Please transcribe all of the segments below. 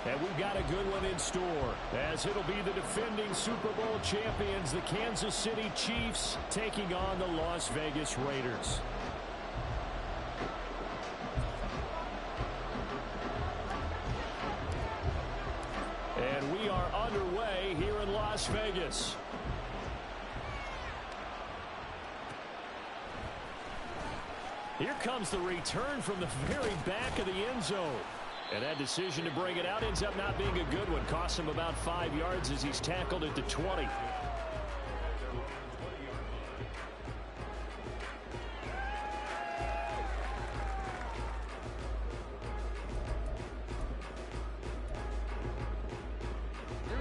And we've got a good one in store, as it'll be the defending Super Bowl champions, the Kansas City Chiefs, taking on the Las Vegas Raiders. And we are underway here in Las Vegas. Here comes the return from the very back of the end zone. And that decision to bring it out ends up not being a good one. Costs him about 5 yards as he's tackled at the 20. Here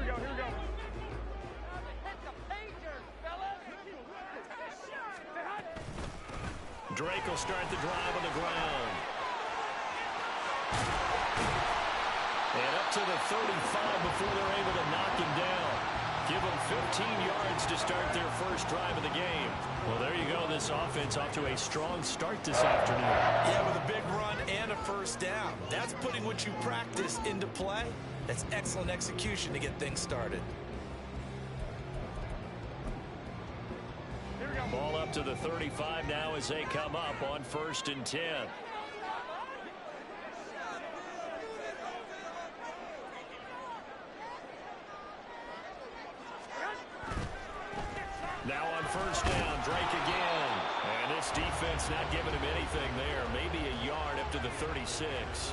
we go, here we go. Drake will start the drive on the ground. And up to the 35 before they're able to knock him down. Give them 15 yards to start their first drive of the game. Well, there you go. This offense off to a strong start this afternoon. Yeah, with a big run and a first down. That's putting what you practice into play. That's excellent execution to get things started. Here we go. Ball up to the 35 now as they come up on 1st and 10. Now on 1st down, Drake again. And this defense not giving him anything there. Maybe a yard up to the 36.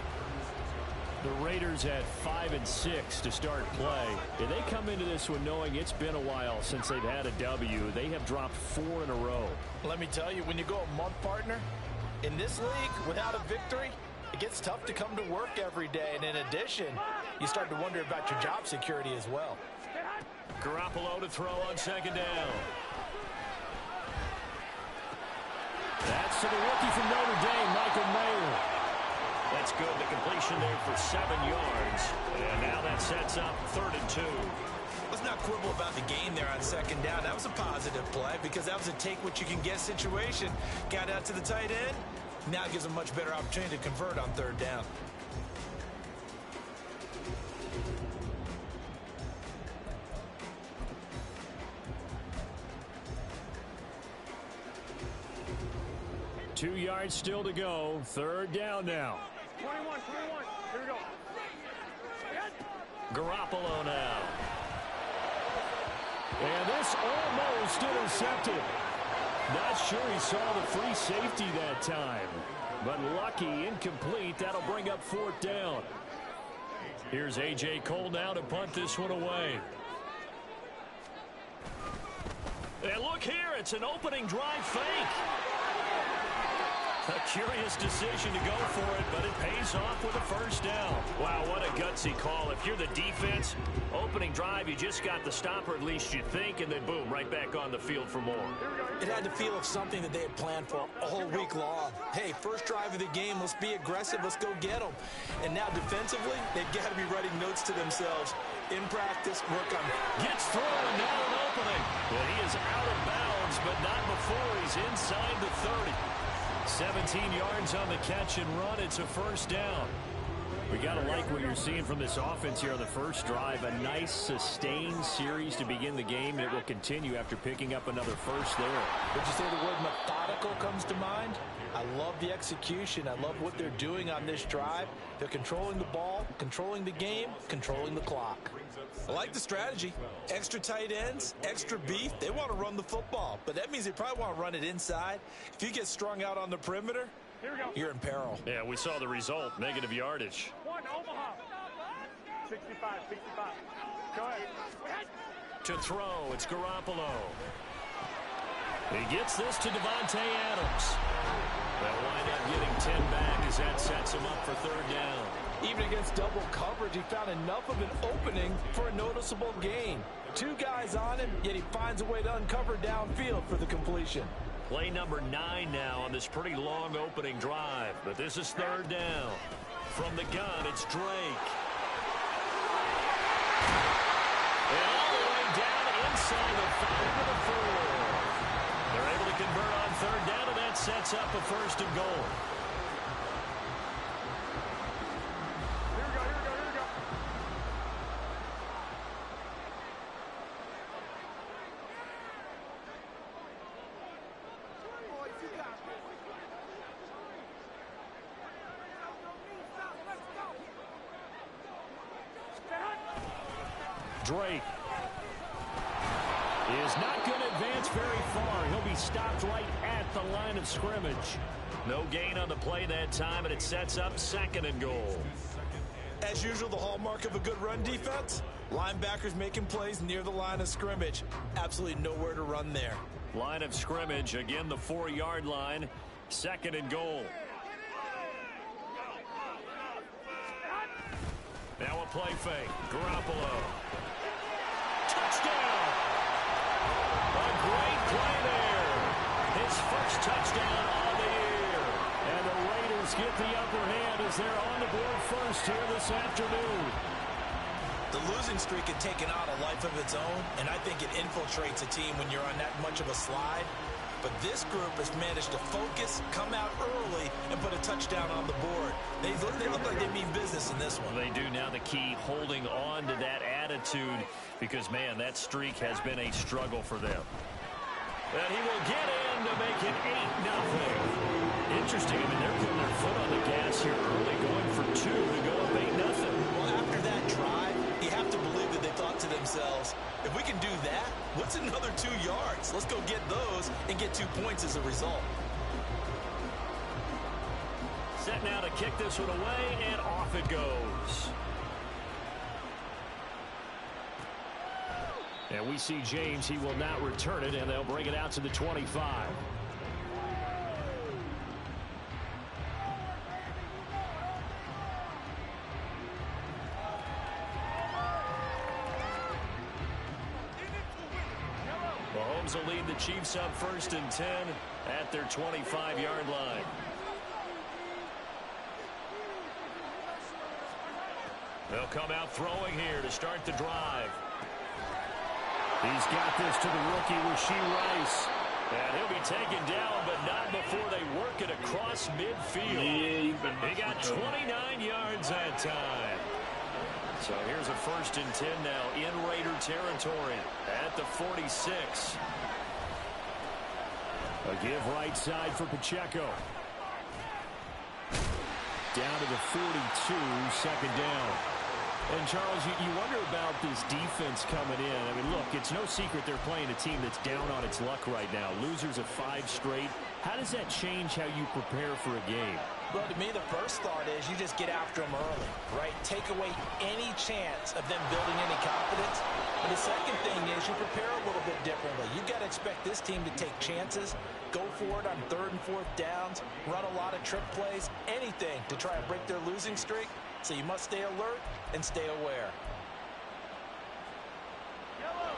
The Raiders at 5 and 6 to start play. And they come into this one knowing it's been a while since they've had a W. They have dropped 4 in a row. Let me tell you, when you go a month, partner, in this league, without a victory, it gets tough to come to work every day. And in addition, you start to wonder about your job security as well. Garoppolo to throw on 2nd down. That's to the rookie from Notre Dame, Michael Mayer. That's good. The completion there for 7 yards. And now that sets up 3rd and 2. Let's not quibble about the gain there on 2nd down. That was a positive play because that was a take-what-you-can-get situation. Got out to the tight end. Now gives them much better opportunity to convert on 3rd down. Two yards still to go. 3rd down now. 21. Here we go. Garoppolo now. And this almost intercepted. Not sure he saw the free safety that time. But lucky, incomplete. That'll bring up 4th down. Here's A.J. Cole now to punt this one away. And look here, it's an opening drive fake. A curious decision to go for it, but it pays off with a 1st down. Wow, what a gutsy call. If you're the defense, opening drive, you just got the stopper, at least you think, and then boom, right back on the field for more. It had the feel of something that they had planned for all week long. Hey, first drive of the game, let's be aggressive, let's go get them. And now defensively, they've got to be writing notes to themselves. In practice, work on it. Gets through, and now an opening. Well, he is out of bounds, but not before he's inside the 30. 17 yards on the catch and run. It's a 1st down. We got to like what you're seeing from this offense here on the first drive. A nice sustained series to begin the game, and it will continue after picking up another first there. Would you say the word methodical comes to mind? I love the execution. I love what they're doing on this drive. They're controlling the ball, controlling the game, controlling the clock. I like the strategy. Extra tight ends, extra beef. They want to run the football, but that means they probably want to run it inside. If you get strung out on the perimeter, you're in peril. Yeah, we saw the result. Negative yardage. 1 Omaha. 65. Go ahead. To throw, it's Garoppolo. He gets this to Devontae Adams. They'll wind up getting 10 back as that sets him up for 3rd down. Even against double coverage, he found enough of an opening for a noticeable gain. 2 guys on him, yet he finds a way to uncover downfield for the completion. Play number 9 now on this pretty long opening drive. But this is 3rd down. From the gun, it's Drake. And all the way down inside the 5 of the 4. They're able to convert on 3rd down, and that sets up a 1st and goal. Here we go. Drake is not going to advance very far. He'll be stopped right at the line of scrimmage. No gain on the play that time, and it sets up 2nd and goal. As usual, the hallmark of a good run defense, linebackers making plays near the line of scrimmage. Absolutely nowhere to run there. Line of scrimmage, again the 4-yard line, 2nd and goal. Now a play fake. Garoppolo. Touchdown! A great play there. His first touchdown of the year. And the Raiders get the upper hand as they're on the board first here this afternoon. The losing streak had taken on a life of its own, and I think it infiltrates a team when you're on that much of a slide. But this group has managed to focus, come out early, and put a touchdown on the board. They look like they mean business in this one. They do. Now the key, holding on to that attitude, because, man, that streak has been a struggle for them. And he will get in to make it 8-0. Interesting. I mean, they're putting their foot on the gas here early, going for 2 to go up 8-0. Well, after that drive, you have to believe that they thought to themselves, if we can do that, what's another 2 yards? Let's go get those and get 2 points as a result. Set now to kick this one away, and off it goes. And we see James. He will not return it, and they'll bring it out to the 25. Mahomes will lead the Chiefs up 1st and 10 at their 25-yard line. They'll come out throwing here to start the drive. He's got this to the rookie, Rashee Rice. And he'll be taken down, but not before they work it across midfield. He got 29 yards that time. So here's a 1st and 10 now in Raider territory at the 46. A give right side for Pacheco. Down to the 42, 2nd down. And, Charles, you wonder about this defense coming in. I mean, look, it's no secret they're playing a team that's down on its luck right now. Losers of 5 straight. How does that change how you prepare for a game? Well, to me, the first thought is you just get after them early, right? Take away any chance of them building any confidence. But the second thing is you prepare a little bit differently. You've got to expect this team to take chances, go for it on 3rd and 4th downs, run a lot of trick plays, anything to try and break their losing streak. So you must stay alert and stay aware.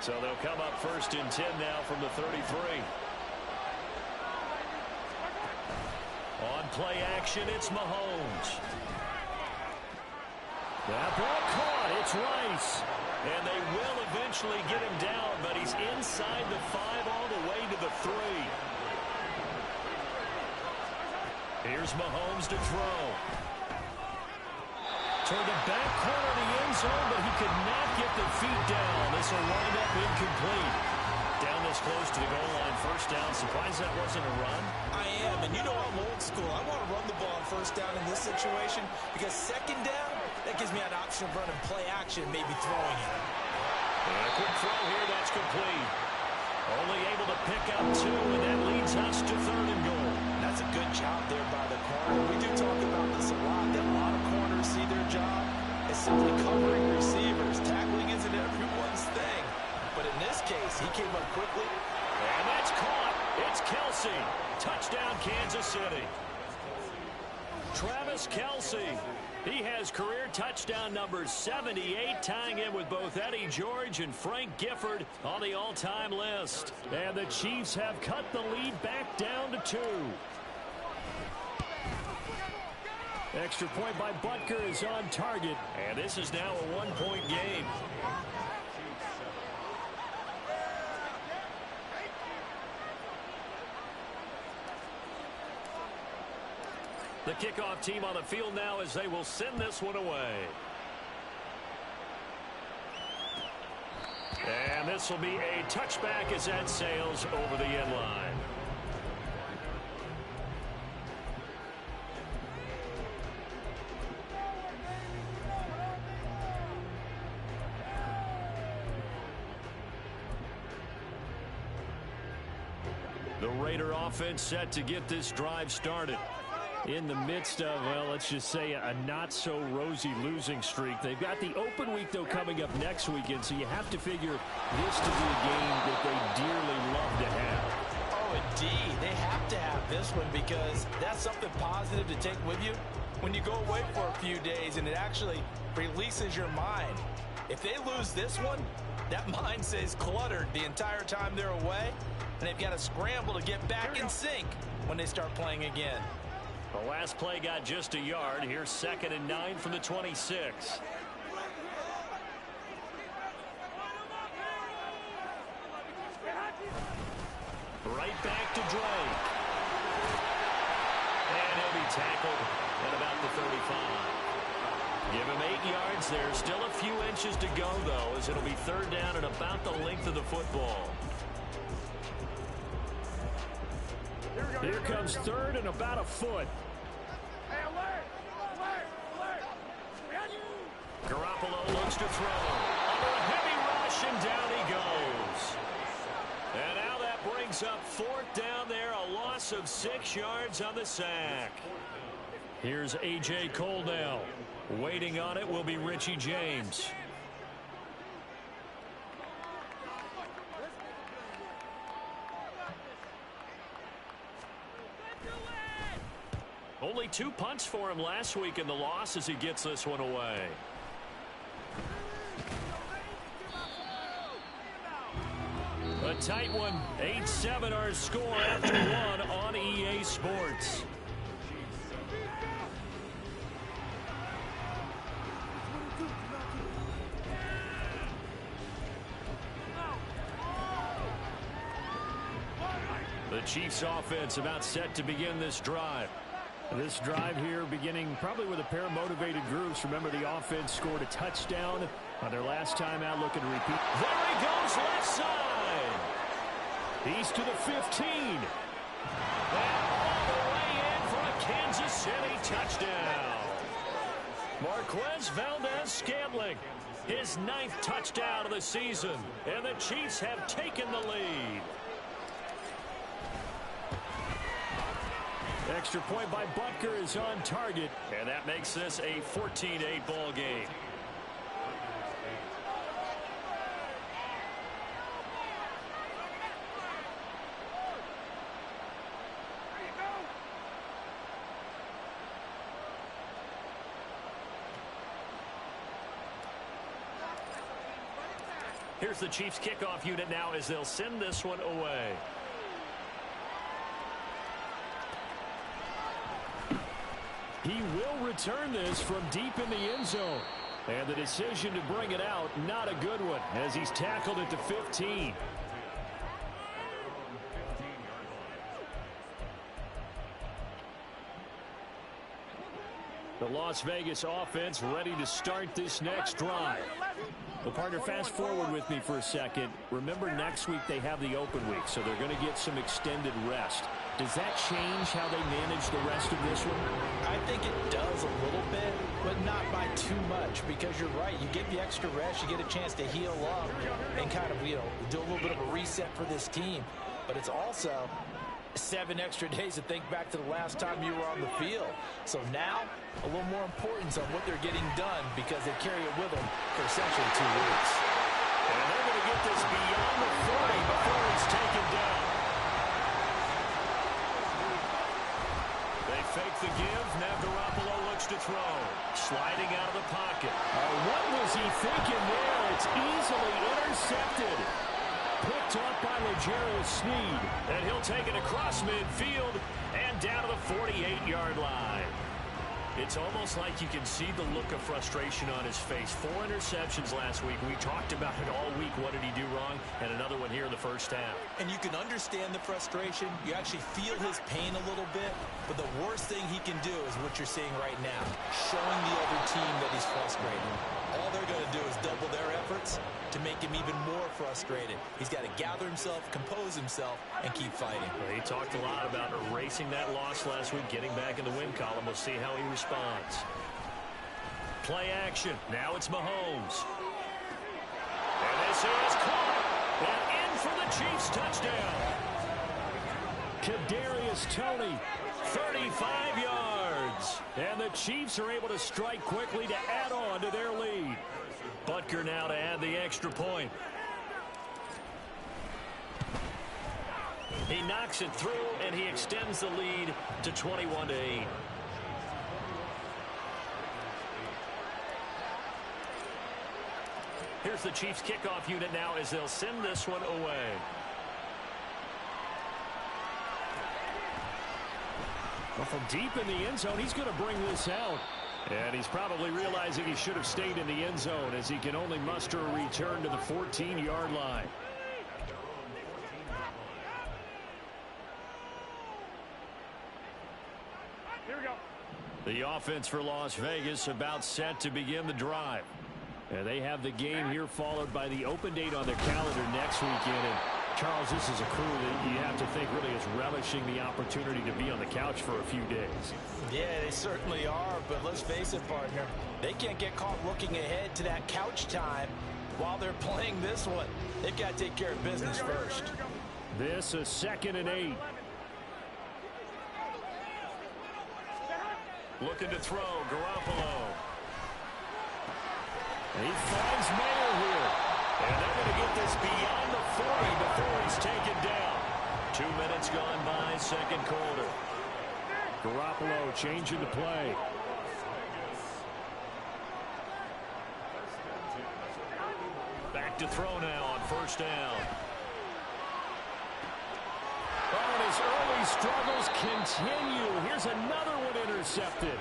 So they'll come up 1st and 10 now from the 33. On play action, it's Mahomes. That ball caught. It's Rice. And they will eventually get him down, but he's inside the 5 all the way to the 3. Here's Mahomes to throw. Toward the back corner of the end zone, but he could not get the feet down. This will wind up incomplete. Down this close to the goal line, 1st down. Surprised that wasn't a run? I am, and you know I'm old school. I want to run the ball on 1st down in this situation because 2nd down, that gives me an option of running play action, maybe throwing it. And a quick throw here, that's complete. Only able to pick up 2, and that leads us to 3rd and goal. That's a good job there by the corner. We do talk about this a lot, that a lot of corners see their job as simply covering receivers. Tackling isn't everyone's thing. But in this case, he came up quickly. And that's caught. It's Kelsey. Touchdown, Kansas City. Travis Kelsey. He has career touchdown number 78, tying in with both Eddie George and Frank Gifford on the all-time list. And the Chiefs have cut the lead back down to 2. Extra point by Butker is on target. And this is now a 1-point game. The kickoff team on the field now as they will send this one away. And this will be a touchback as that sails over the end line. The Raider offense set to get this drive started. In the midst of, well, let's just say a not-so-rosy losing streak. They've got the open week, though, coming up next weekend, so you have to figure this to be a game that they dearly love to have. Oh, indeed. They have to have this one because that's something positive to take with you when you go away for a few days, and it actually releases your mind. If they lose this one, that mind stays cluttered the entire time they're away, and they've got to scramble to get back in sync when they start playing again. The last play got just a yard. Here's 2nd and 9 from the 26. Right back to Drake. And he'll be tackled at about the 35. Give him 8 yards there. Still a few inches to go, though, as it'll be 3rd down and about the length of the football. Here comes 3rd and about a foot. Garoppolo looks to throw. Under a heavy rush, and down he goes. And now that brings up 4th down there, a loss of 6 yards on the sack. Here's A.J. Cole now. Waiting on it will be Richie James. Only 2 punts for him last week in the loss as he gets this one away. A tight one. 8-7 our score after 1 on EA Sports. The Chiefs offense about set to begin this drive. This drive here beginning probably with a pair of motivated groups. Remember, the offense scored a touchdown on their last time out, looking to repeat. There he goes, left side. He's to the 15. And all the way in for a Kansas City touchdown. Marquez Valdez-Scantling, his 9th touchdown of the season. And the Chiefs have taken the lead. Extra point by Butker is on target, and that makes this a 14-8 ball game. Here's the Chiefs kickoff unit now as they'll send this one away. He will return this from deep in the end zone. And the decision to bring it out, not a good one, as he's tackled at the 15. The Las Vegas offense ready to start this next drive. Well, partner, fast forward with me for a second. Remember, next week they have the open week, so they're going to get some extended rest. Does that change how they manage the rest of this one? I think it does a little bit, but not by too much, because you're right. You get the extra rest, you get a chance to heal up and kind of, do a little bit of a reset for this team. But it's also 7 extra days to think back to the last time you were on the field. So now, a little more importance on what they're getting done because they carry it with them for essentially 2 weeks. And they're going to get this beyond the 40 before it's taken down. They fake the give. Now Garoppolo looks to throw. Sliding out of the pocket. What was he thinking there? It's easily intercepted. Picked up by L'Jarius Sneed. And he'll take it across midfield and down to the 48-yard line. It's almost like you can see the look of frustration on his face. 4 interceptions last week. We talked about it all week. What did he do wrong? And another one here in the first half. And you can understand the frustration. You actually feel his pain a little bit. But the worst thing he can do is what you're seeing right now. Showing the other team that he's frustrated. All they're going to do is double their efforts to make him even more frustrated. He's got to gather himself, compose himself, and keep fighting. Well, he talked a lot about erasing that loss last week, getting back in the win column. We'll see how he responds. Play action. Now it's Mahomes. And this is caught. And in for the Chiefs touchdown. Kadarius Toney, 35 yards. And the Chiefs are able to strike quickly to add on to their lead. Butker now to add the extra point. He knocks it through, and he extends the lead to 21-8. Here's the Chiefs kickoff unit now as they'll send this one away. Well, from deep in the end zone, he's going to bring this out. And he's probably realizing he should have stayed in the end zone as he can only muster a return to the 14-yard line. Here we go. The offense for Las Vegas about set to begin the drive. And they have the game here followed by the open date on their calendar next weekend. And Charles, this is a crew that you have to think really is relishing the opportunity to be on the couch for a few days. Yeah, they certainly are, but let's face it, partner. They can't get caught looking ahead to that couch time while they're playing this one. They've got to take care of business first. This is 2nd and 8. Looking to throw, Garoppolo. He finds Mayer here. And they're going to get this beyond the 40 before he's taken down. 2 minutes gone by, second quarter. Garoppolo changing the play. Back to throw now on first down. Oh, and his early struggles continue. Here's another one intercepted.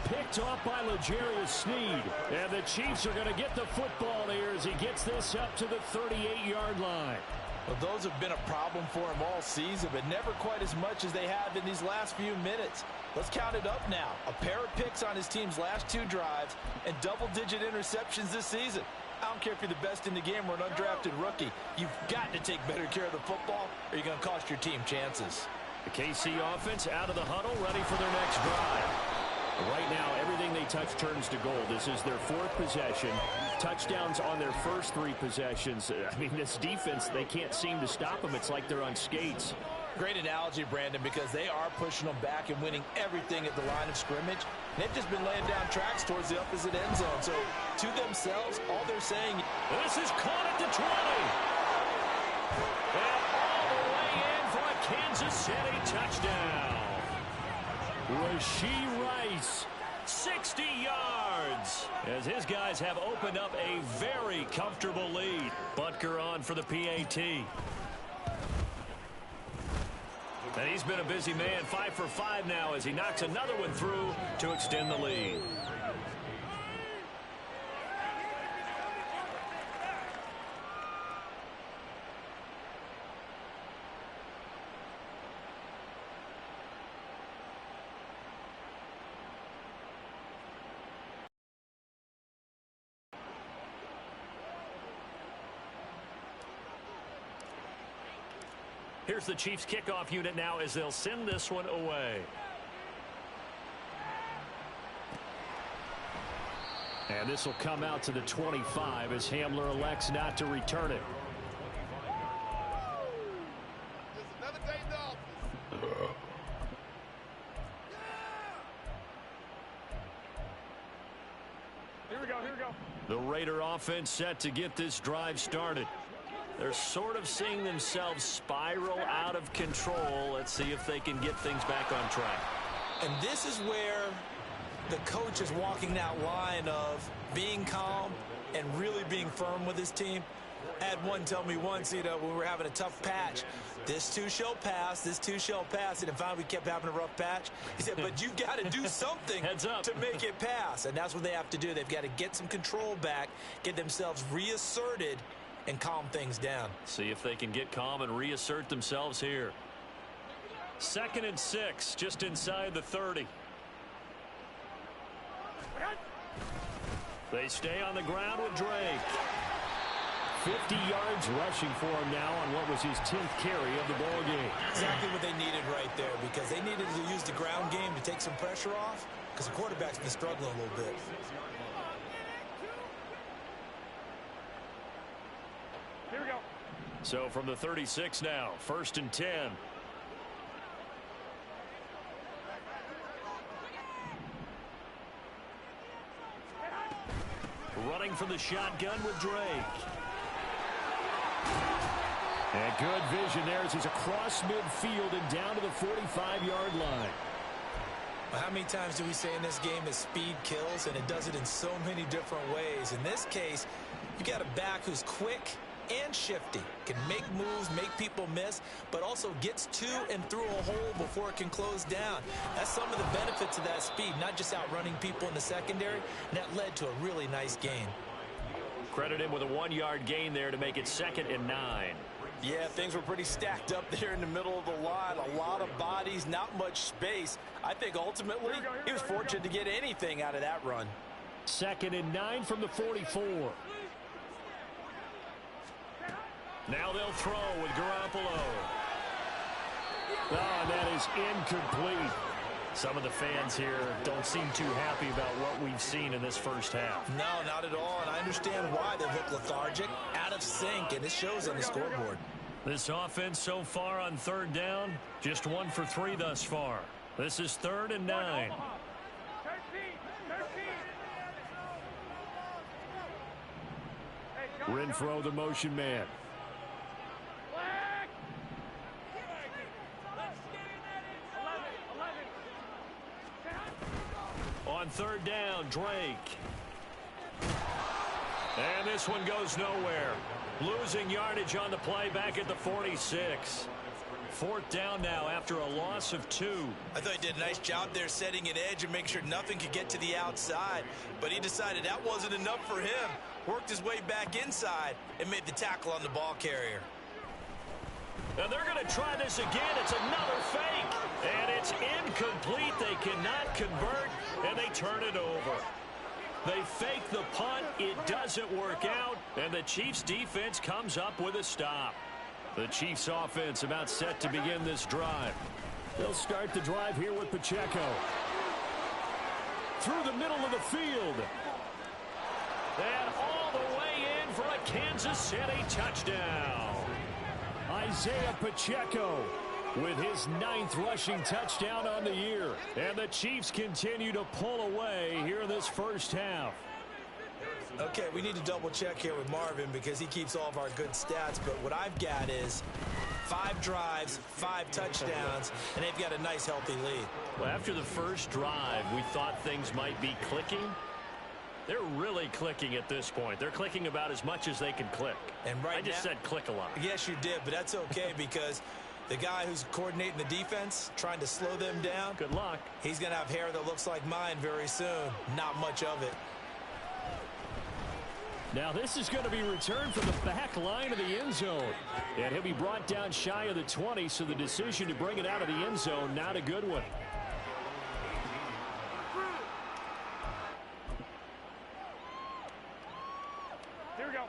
Picked off by L'Jarius Sneed. And the Chiefs are going to get the football here as he gets this up to the 38-yard line. Well, those have been a problem for him all season, but never quite as much as they have in these last few minutes. Let's count it up now. A pair of picks on his team's last 2 drives and double-digit interceptions this season. I don't care if you're the best in the game or an undrafted rookie. You've got to take better care of the football or you're going to cost your team chances. The KC offense out of the huddle, ready for their next drive. Right now, everything they touch turns to gold. This is their 4th possession. Touchdowns on their first 3 possessions. I mean, this defense, they can't seem to stop them. It's like they're on skates. Great analogy, Brandon, because they are pushing them back and winning everything at the line of scrimmage. They've just been laying down tracks towards the opposite end zone. So, to themselves, all they're saying... This is caught at the 20. And all the way in for a Kansas City touchdown. Rashee Rice, 60 yards, as his guys have opened up a very comfortable lead. Butker on for the PAT. And he's been a busy man, 5 for 5 now as he knocks another one through to extend the lead. Here's the Chiefs kickoff unit now as they'll send this one away. And this will come out to the 25 as Hamler elects not to return it. Here we go, here we go. The Raider offense set to get this drive started. They're sort of seeing themselves spiral out of control. Let's see if they can get things back on track. And this is where the coach is walking that line of being calm and really being firm with his team. I had one tell me once, when we were having a tough patch, this too shall pass, this too shall pass. And finally we kept having a rough patch. He said, but you've got to do something to make it pass. And that's what they have to do. They've got to get some control back, get themselves reasserted, and calm things down. See if they can get calm and reassert themselves here. 2nd and 6, just inside the 30. They stay on the ground with Drake. 50 yards rushing for him now on what was his 10th carry of the ball game. Exactly what they needed right there, because they needed to use the ground game to take some pressure off, because the quarterback's been struggling a little bit. Here we go. So from the 36 now, 1st and 10. from the shotgun with Drake. And good vision there as he's across midfield and down to the 45-yard line. Well, how many times do we say in this game that speed kills, and it does it in so many different ways? In this case, you got a back who's quick and shifty, can make moves, make people miss, but also gets to and through a hole before it can close down. That's some of the benefits of that speed, not just outrunning people in the secondary, and that led to a really nice gain. Credit him with a 1-yard gain there to make it 2nd and 9. Yeah, things were pretty stacked up there in the middle of the line. A lot of bodies, not much space. I think ultimately he was fortunate to get anything out of that run. 2nd and 9 from the 44. Now they'll throw with Garoppolo. Oh, and that is incomplete. Some of the fans here don't seem too happy about what we've seen in this first half. No, not at all, and I understand why they look lethargic, out of sync, and it shows on the scoreboard. This offense so far on 3rd down, just 1 for 3 thus far. This is 3rd and 9. Renfro, the motion man. On 3rd down, Drake. And this one goes nowhere. Losing yardage on the play back at the 46. 4th down now after a loss of 2. I thought he did a nice job there setting an edge and make sure nothing could get to the outside. But he decided that wasn't enough for him. Worked his way back inside and made the tackle on the ball carrier. And they're going to try this again. It's another fake. And it's incomplete. They cannot convert, and they turn it over. They fake the punt. It doesn't work out, and the Chiefs' defense comes up with a stop. The Chiefs' offense about set to begin this drive. They'll start the drive here with Pacheco. Through the middle of the field. And all the way in for a Kansas City touchdown. Isaiah Pacheco with his 9th rushing touchdown on the year. And the Chiefs continue to pull away here in this first half. Okay, we need to double check here with Marvin because he keeps all of our good stats. But what I've got is 5 drives, 5 touchdowns, and they've got a nice healthy lead. Well, after the first drive, we thought things might be clicking. They're really clicking at this point. They're clicking about as much as they can click. And right I just said click a lot. Yes, you did, but that's okay because the guy who's coordinating the defense, trying to slow them down. Good luck. He's going to have hair that looks like mine very soon. Not much of it. Now this is going to be returned from the back line of the end zone. And he'll be brought down shy of the 20, so the decision to bring it out of the end zone, not a good one. Here we go.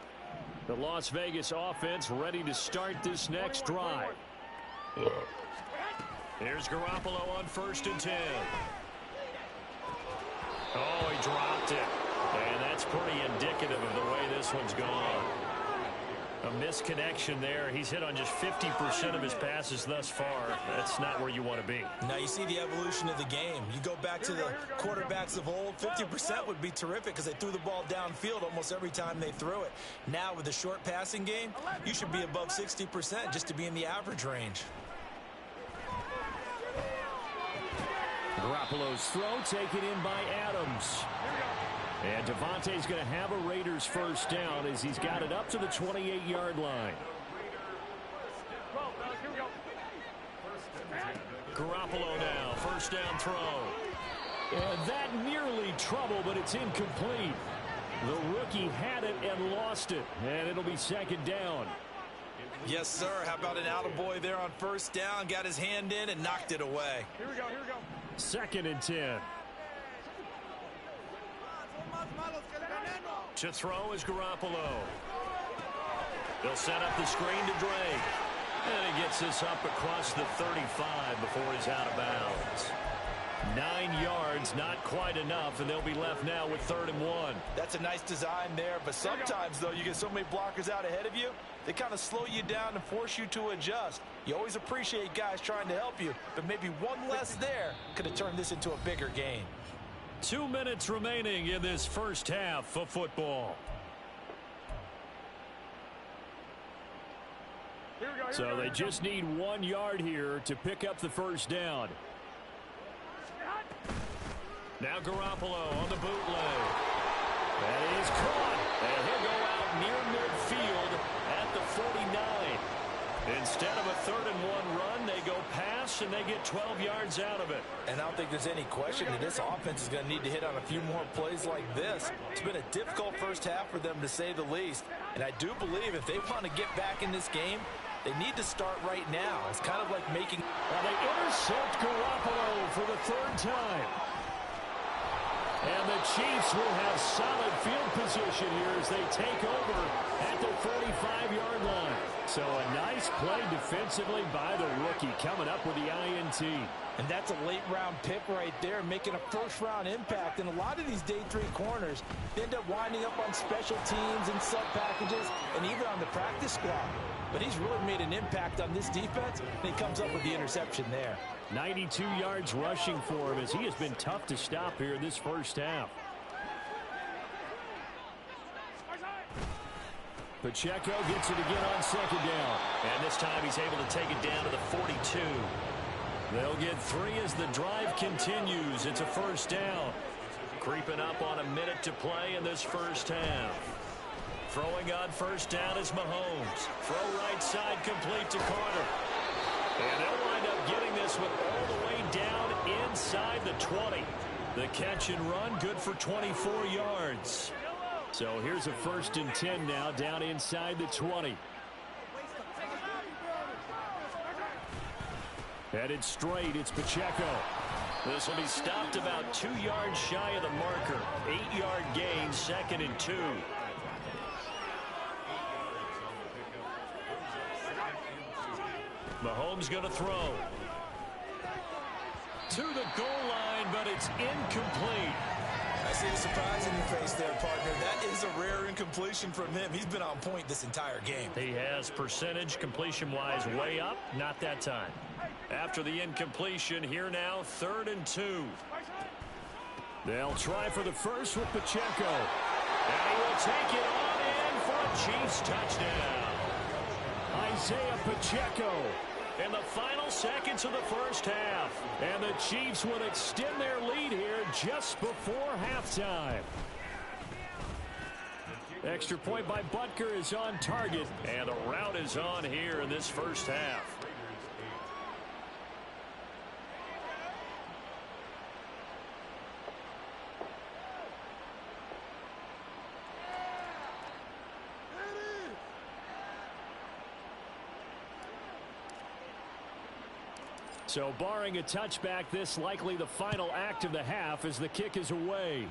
The Las Vegas offense ready to start this next drive. Here's Garoppolo on 1st and 10. Oh, he dropped it. And that's pretty indicative of the way this one's gone. A misconnection there. He's hit on just 50% of his passes thus far. That's not where you want to be. Now you see the evolution of the game. You go back to the quarterbacks of old, 50% would be terrific because they threw the ball downfield almost every time they threw it. Now with the short passing game, you should be above 60% just to be in the average range. Garoppolo's throw taken in by Adams. And Devontae's going to have a Raiders first down as he's got it up to the 28-yard line. Garoppolo now, first down throw. And that nearly trouble, but it's incomplete. The rookie had it and lost it, and it'll be 2nd down. Yes, sir. How about an attaboy there on 1st down? Got his hand in and knocked it away. Here we go, here we go. 2nd and 10. To throw is Garoppolo. They'll set up the screen to Drake. And he gets this up across the 35 before he's out of bounds. 9 yards, not quite enough, and they'll be left now with 3rd and 1. That's a nice design there, but sometimes, though, you get so many blockers out ahead of you, they kind of slow you down and force you to adjust. You always appreciate guys trying to help you, but maybe one less there could have turned this into a bigger game. 2 minutes remaining in this first half of football. So they just need 1 yard here to pick up the first down. Now Garoppolo on the bootleg. That is caught. And he'll go out near midfield at the 49. Instead of a 3rd-and-1 run, they go pass, and they get 12 yards out of it. And I don't think there's any question that this offense is going to need to hit on a few more plays like this. It's been a difficult first half for them, to say the least. And I do believe if they want to get back in this game, they need to start right now. It's kind of like making... Well, they intercept Garoppolo for the 3rd time. And the Chiefs will have solid field position here as they take over at the 45-yard line. So a nice play defensively by the rookie coming up with the INT. And that's a late-round pick right there, making a first-round impact. And a lot of these day 3 corners end up winding up on special teams and sub packages and even on the practice squad. But he's really made an impact on this defense, and he comes up with the interception there. 92 yards rushing for him as he has been tough to stop here in this first half. Pacheco gets it again on 2nd down. And this time he's able to take it down to the 42. They'll get 3 as the drive continues. It's a first down. Creeping up on a minute to play in this first half. Throwing on first down is Mahomes. Throw right side complete to Carter. And they'll wind up getting this one all the way down inside the 20. The catch and run good for 24 yards. So here's a 1st and 10 now down inside the 20. Headed straight, it's Pacheco. This will be stopped about 2 yards shy of the marker. 8-yard gain, 2nd and 2. Mahomes going to throw. To the goal line, but it's incomplete. I see the surprise in your face there, partner. That is a rare incompletion from him. He's been on point this entire game. He has percentage completion-wise way up. Not that time. After the incompletion, here now, 3rd and 2. They'll try for the first with Pacheco. And he will take it on in for a Chiefs touchdown. Isaiah Pacheco. In the final seconds of the first half. And the Chiefs would extend their lead here just before halftime. Extra point by Butker is on target. And a rout is on here in this first half. So barring a touchback, this likely the final act of the half as the kick is away.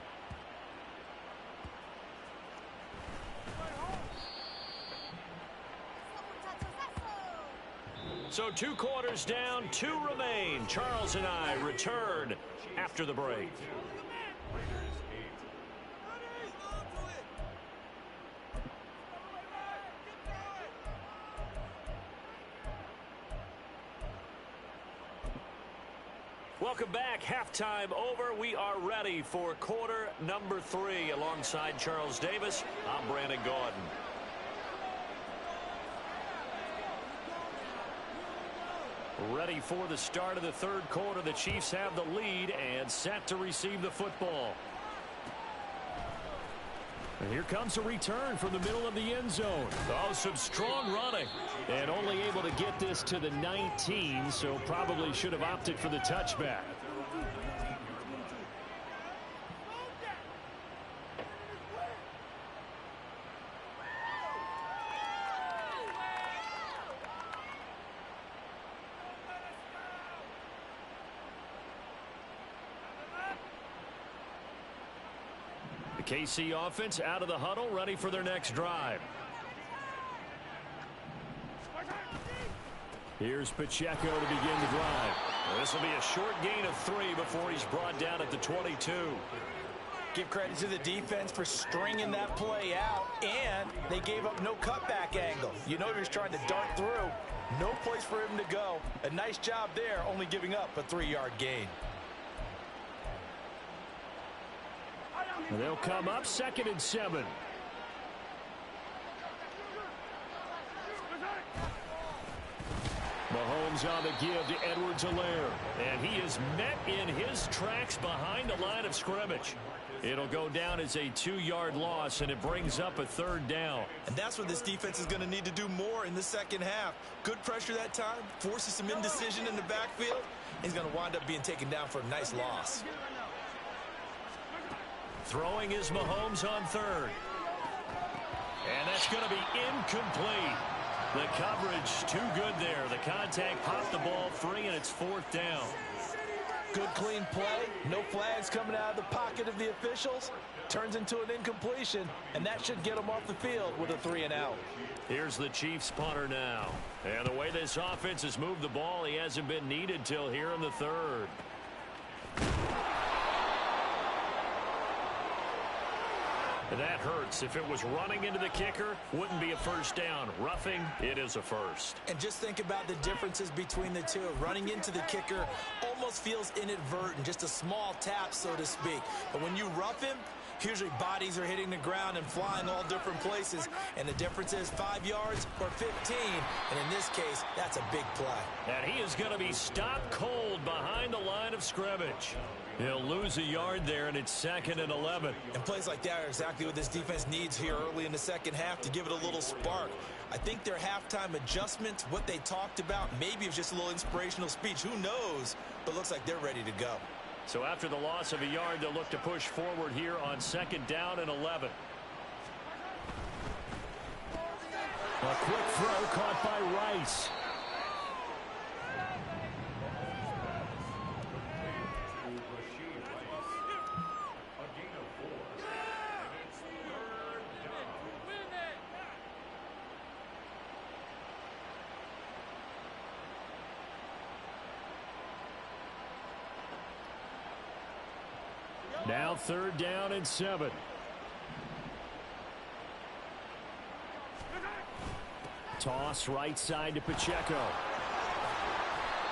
So 2 quarters down, 2 remain. Charles and I return after the break. Welcome back. Halftime over. We are ready for quarter number 3. Alongside Charles Davis, I'm Brandon Gaudin. Ready for the start of the 3rd quarter. The Chiefs have the lead and set to receive the football. And here comes a return from the middle of the end zone. Oh, some strong running. And only able to get this to the 19, so probably should have opted for the touchback. The KC offense out of the huddle, ready for their next drive. Here's Pacheco to begin the drive. This will be a short gain of 3 before he's brought down at the 22. Give credit to the defense for stringing that play out, and they gave up no cutback angle. You know he was trying to dart through. No place for him to go. A nice job there, only giving up a 3-yard gain. And they'll come up 2nd and 7. Mahomes on the give to Edwards-Helaire. And he is met in his tracks behind the line of scrimmage. It'll go down as a 2-yard loss, and it brings up a 3rd down. And that's where this defense is going to need to do more in the second half. Good pressure that time, forces some indecision in the backfield. He's going to wind up being taken down for a nice loss. Throwing is Mahomes on 3rd. And that's going to be incomplete. The coverage too good there. The contact popped the ball free, and it's 4th down. Good clean play. No flags coming out of the pocket of the officials. Turns into an incompletion, and that should get him off the field with a 3-and-out. Here's the Chiefs punter now. And the way this offense has moved the ball, he hasn't been needed till here in the 3rd. And that hurts. If it was running into the kicker, wouldn't be a 1st down. Roughing, it is a 1st. And just think about the differences between the two. Running into the kicker almost feels inadvertent, just a small tap, so to speak. But when you rough him, usually bodies are hitting the ground and flying all different places. And the difference is 5 yards or 15. And in this case, that's a big play. And he is going to be stopped cold behind the line of scrimmage. He'll lose a yard there, and it's 2nd and 11. And plays like that are exactly what this defense needs here early in the second half to give it a little spark. I think their halftime adjustments, what they talked about, maybe it's just a little inspirational speech. Who knows? But looks like they're ready to go. So after the loss of a yard, they'll look to push forward here on 2nd down and 11. A quick throw caught by Rice. Now 3rd down and 7. Toss right side to Pacheco.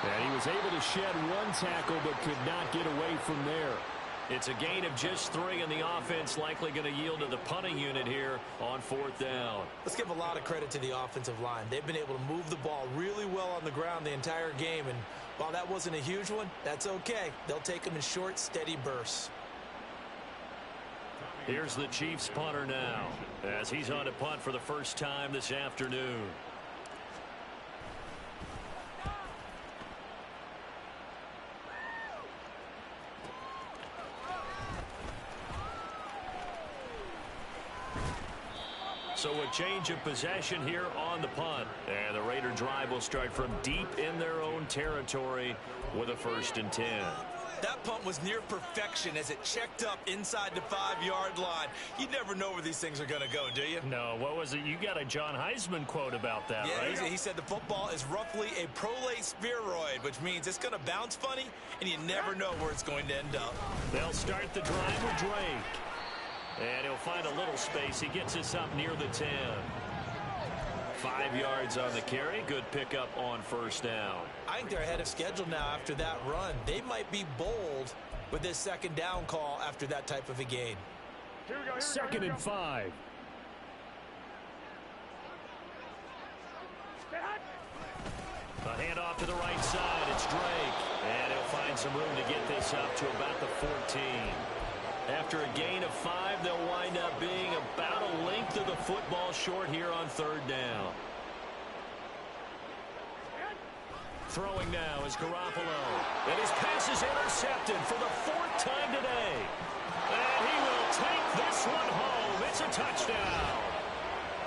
And he was able to shed 1 tackle but could not get away from there. It's a gain of just 3, and the offense likely going to yield to the punting unit here on 4th down. Let's give a lot of credit to the offensive line. They've been able to move the ball really well on the ground the entire game, and while that wasn't a huge one, that's okay. They'll take them in short, steady bursts. Here's the Chiefs punter now as he's on to punt for the first time this afternoon. So a change of possession here on the punt. And the Raider drive will start from deep in their own territory with a 1st and 10. That punt was near perfection as it checked up inside the 5-yard line. You never know where these things are going to go, do you? No, what was it? You got a John Heisman quote about that, right? Yeah, he said the football is roughly a prolate spheroid, which means it's going to bounce funny, and you never know where it's going to end up. They'll start the drive with Drake. And he'll find a little space. He gets us up near the 10. 5 yards on the carry. Good pickup on 1st down. I think they're ahead of schedule now after that run. They might be bold with this 2nd down call after that type of a gain. 2nd and 5. A handoff to the right side. It's Drake. And he'll find some room to get this up to about the 14. After a gain of 5, they'll wind up being about a length of the football short here on 3rd down. Throwing now is Garoppolo. And his pass is intercepted for the 4th time today. And he will take this one home. It's a touchdown.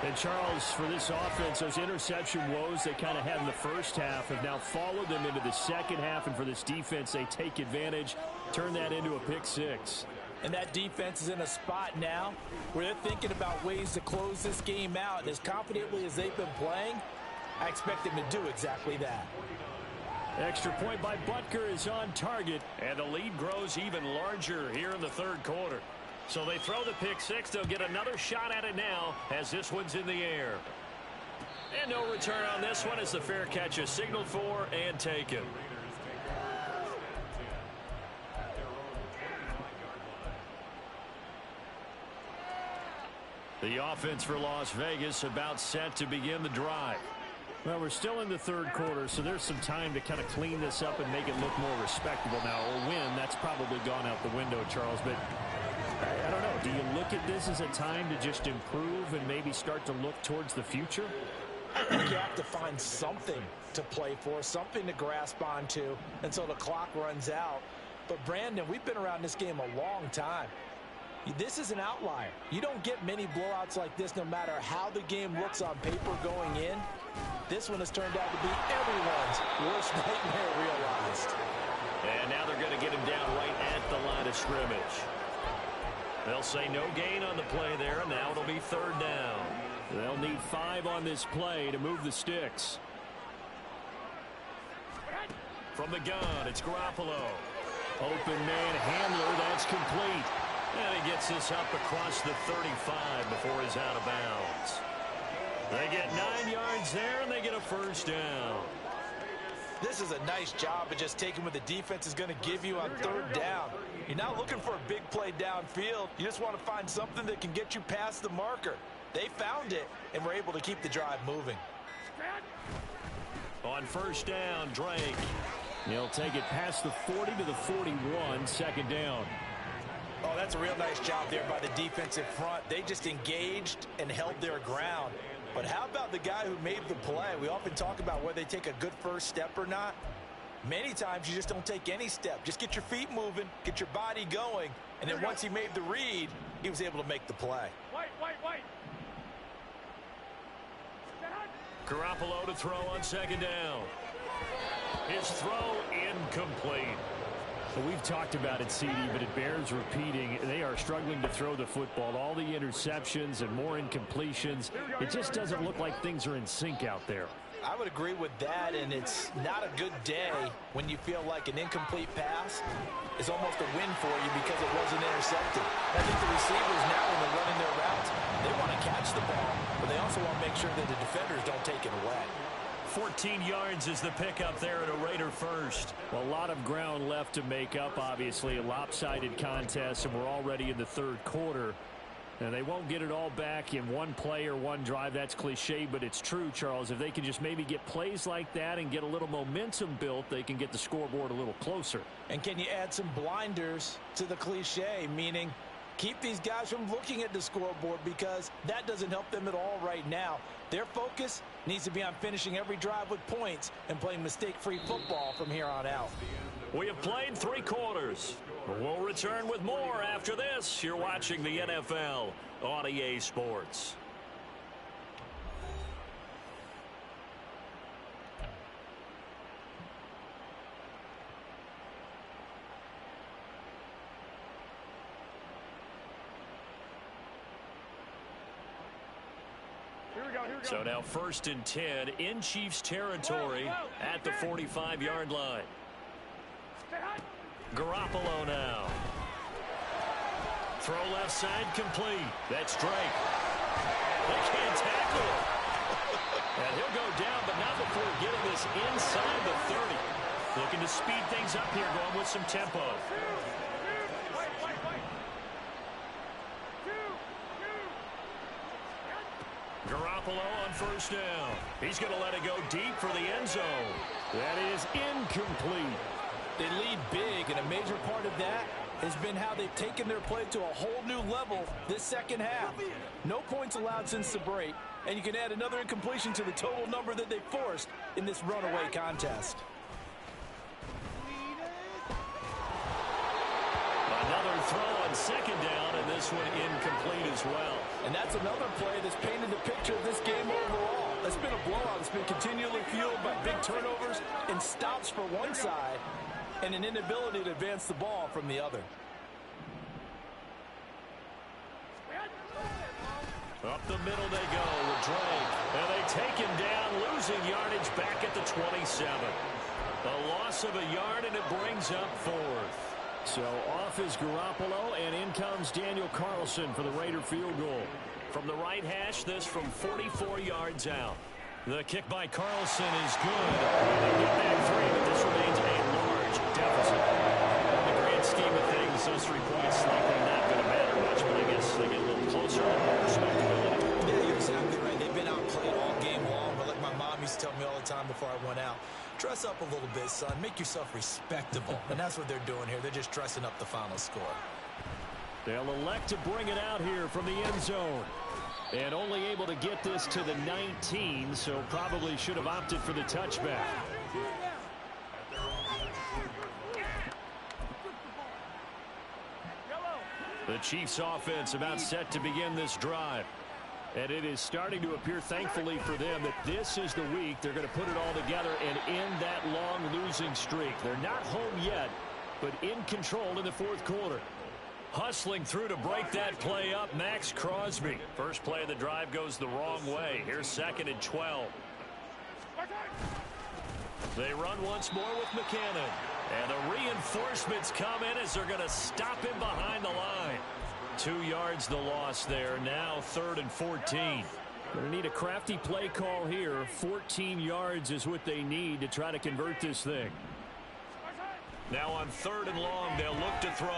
And Charles, for this offense, those interception woes they kind of had in the first half have now followed them into the second half. And for this defense, they take advantage, turn that into a pick 6. And that defense is in a spot now where they're thinking about ways to close this game out. And as confidently as they've been playing, I expect them to do exactly that. Extra point by Butker is on target, and the lead grows even larger here in the 3rd quarter. So they throw the pick 6. They'll get another shot at it now as this one's in the air. And no return on this one as the fair catch is signaled for and taken. The offense for Las Vegas about set to begin the drive. Well, we're still in the third quarter, so there's some time to kind of clean this up and make it look more respectable now. A win, that's probably gone out the window, Charles, but I don't know. Do you look at this as a time to just improve and maybe start to look towards the future? I think you have to find something to play for, something to grasp onto until the clock runs out. But, Brandon, we've been around this game a long time. This is an outlier. You don't get many blowouts like this no matter how the game looks on paper going in. This one has turned out to be everyone's worst nightmare realized. And now they're going to get him down right at the line of scrimmage. They'll say no gain on the play there, and now it'll be third down. They'll need 5 on this play to move the sticks. From the gun, it's Garoppolo. Open man handler, that's complete. And he gets this up across the 35 before he's out of bounds. They get 9 yards there, and they get a first down. This is a nice job of just taking what the defense is going to give you on third down. You're not looking for a big play downfield. You just want to find something that can get you past the marker. They found it, and were able to keep the drive moving. On first down, Drake. He'll take it past the 40 to the 41, second down. Oh, that's a real nice job there by the defensive front. They just engaged and held their ground. But how about the guy who made the play? We often talk about whether they take a good first step or not. Many times you just don't take any step. Just get your feet moving, get your body going, and then once he made the read, he was able to make the play. Wait. Garoppolo to throw on second down. His throw incomplete. Well, we've talked about it, CD, but it bears repeating. They are struggling to throw the football. All the interceptions and more incompletions. It just doesn't look like things are in sync out there. I would agree with that, and it's not a good day when you feel like an incomplete pass is almost a win for you because it wasn't intercepted. I think the receivers now, when they're running their routes, they want to catch the ball, but they also want to make sure that the defenders don't take it away. 14 yards is the pickup there at a Raider first. Well, a lot of ground left to make up, obviously. A lopsided contest, and we're already in the third quarter. And they won't get it all back in one play or one drive. That's cliche, but it's true, Charles. If they can just maybe get plays like that and get a little momentum built, they can get the scoreboard a little closer. And can you add some blinders to the cliche, meaning keep these guys from looking at the scoreboard because that doesn't help them at all right now. Their focus needs to be on finishing every drive with points and playing mistake-free football from here on out. We have played 3 quarters. We'll return with more after this. You're watching the NFL on EA Sports. So now 1st and 10 in Chiefs territory at the 45-yard line. Garoppolo now. Throw left side complete. That's Drake. They can't tackle him. And he'll go down, but not before getting this inside the 30. Looking to speed things up here, going with some tempo. Garoppolo on first down. He's going to let it go deep for the end zone. That is incomplete. They lead big, and a major part of that has been how they've taken their play to a whole new level this second half. No points allowed since the break, and you can add another incompletion to the total number that they forced in this runaway contest. Another throw on second down, and this one incomplete as well. And that's another play that's painted the picture of this game overall. It's been a blowout. It's been continually fueled by big turnovers and stops for one side and an inability to advance the ball from the other. Up the middle they go with Drake. And they take him down, losing yardage back at the 27. A loss of a yard, and it brings up 4th. So off is Garoppolo, and in comes Daniel Carlson for the Raider field goal. From the right hash, this from 44 yards out. The kick by Carlson is good. They get back 3, but this remains a large deficit. In the grand scheme of things, those 3 points likely not going to matter much, but I guess they get a little closer, a little more respectability. Yeah, you're exactly right. They've been outplayed all game long, but like my mom used to tell me time before I went out. Dress up a little bit, son. Make yourself respectable. And that's what they're doing here. They're just dressing up the final score. They'll elect to bring it out here from the end zone. And only able to get this to the 19, so probably should have opted for the touchback. The Chiefs offense about set to begin this drive. And it is starting to appear, thankfully for them, that this is the week they're going to put it all together and end that long losing streak. They're not home yet, but in control in the fourth quarter. Hustling through to break that play up, Max Crosby. First play of the drive goes the wrong way. Here's 2nd and 12. They run once more with McKinnon. And the reinforcements come in as they're going to stop him behind the line. 2 yards the loss there. Now 3rd and 14. Going to need a crafty play call here. 14 yards is what they need to try to convert this thing. Now on 3rd and long, they'll look to throw.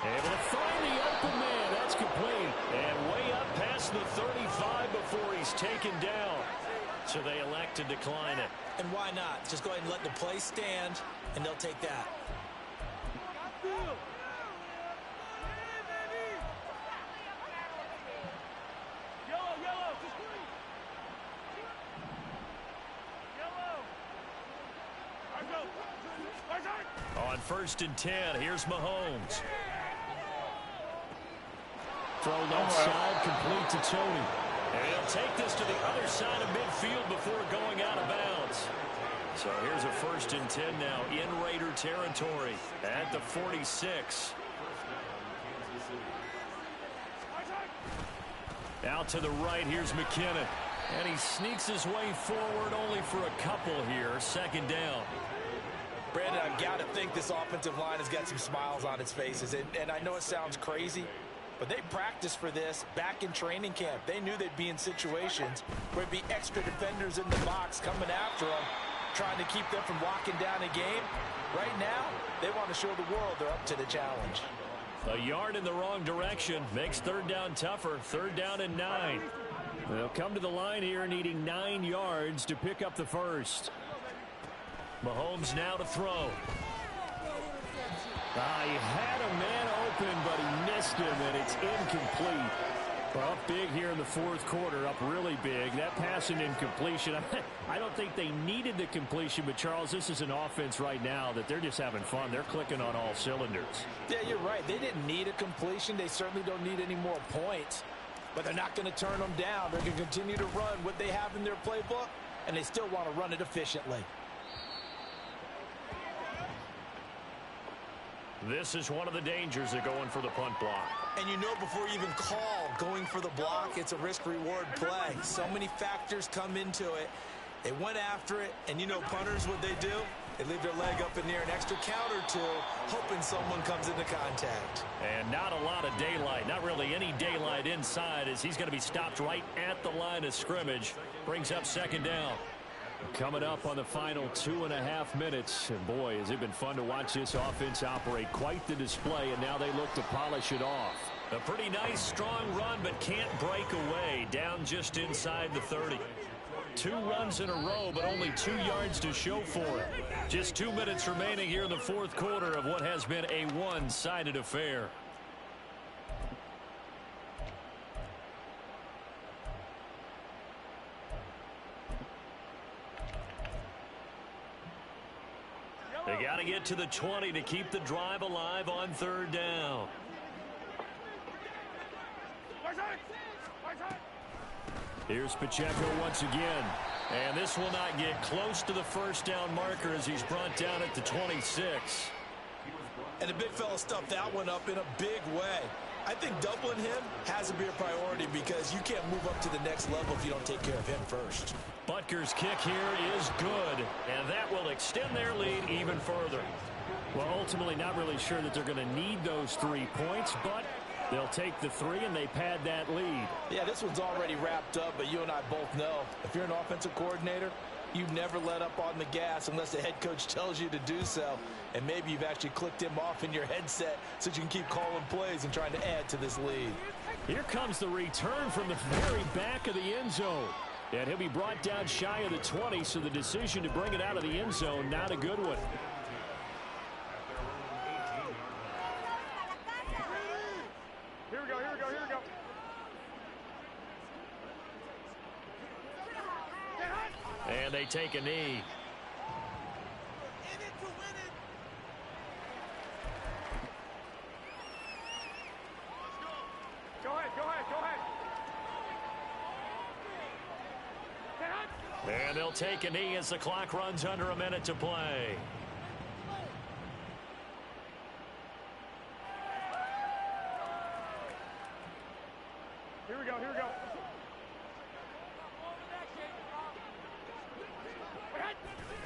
Able to find the open man. That's complete. And way up past the 35 before he's taken down. So they elect to decline it. And why not? Just go ahead and let the play stand, and they'll take that. On 1st and 10, here's Mahomes. Throw left side, complete to Tony. And he'll take this to the other side of midfield before going out of bounds. So here's a 1st and 10 now in Raider territory at the 46. Out to the right, here's McKinnon. And he sneaks his way forward only for a couple here. 2nd down. Brandon, I've got to think this offensive line has got some smiles on its faces. And I know it sounds crazy, but they practiced for this back in training camp. They knew they'd be in situations where there'd be extra defenders in the box coming after them, trying to keep them from locking down a game. Right now, they want to show the world they're up to the challenge. A yard in the wrong direction makes 3rd down tougher. 3rd down and 9. They'll come to the line here needing 9 yards to pick up the first. Mahomes now to throw. He had a man open, but he missed him, and it's incomplete. Well, up big here in the fourth quarter, up really big. That pass and incompletion, I don't think they needed the completion, but, Charles, this is an offense right now that they're just having fun. They're clicking on all cylinders. Yeah, you're right. They didn't need a completion. They certainly don't need any more points, but they're not going to turn them down. They're going to continue to run what they have in their playbook, and they still want to run it efficiently. This is one of the dangers of going for the punt block. And you know before you even call going for the block, it's a risk-reward play. So many factors come into it. They went after it, and you know punters, what they do? They leave their leg up in the air an extra count or two, hoping someone comes into contact. And not a lot of daylight, not really any daylight inside, as he's going to be stopped right at the line of scrimmage. Brings up 2nd down. Coming up on the final 2.5 minutes. And boy, has it been fun to watch this offense operate. Quite the display, and now they look to polish it off. A pretty nice, strong run, but can't break away. Down just inside the 30. 2 runs in a row, but only 2 yards to show for it. Just 2 minutes remaining here in the fourth quarter of what has been a one-sided affair. They got to get to the 20 to keep the drive alive on 3rd down. Here's Pacheco once again. And this will not get close to the 1st down marker as he's brought down at the 26. And the big fella stuffed that one up in a big way. I think doubling him has to be a priority because you can't move up to the next level if you don't take care of him first. Butker's kick here is good, and that will extend their lead even further. Well, ultimately not really sure that they're going to need those 3 points, but they'll take the 3 and they pad that lead. Yeah, this one's already wrapped up, but you and I both know if you're an offensive coordinator, You never let up on the gas unless the head coach tells you to do so. And maybe you've actually clicked him off in your headset so you can keep calling plays and trying to add to this lead. Here comes the return from the very back of the end zone. And he'll be brought down shy of the 20, so the decision to bring it out of the end zone, not a good one. Here we go, here we go, here we go. And they take a knee. Go ahead, go ahead, go ahead. And they'll take a knee as the clock runs under a minute to play. Here we go, here we go.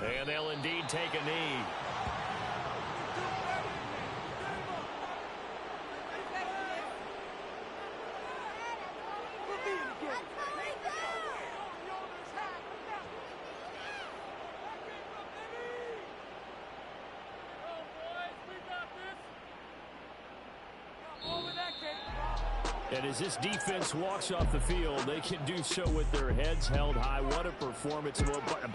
And they'll indeed take a knee. And as this defense walks off the field, they can do so with their heads held high. What a performance by the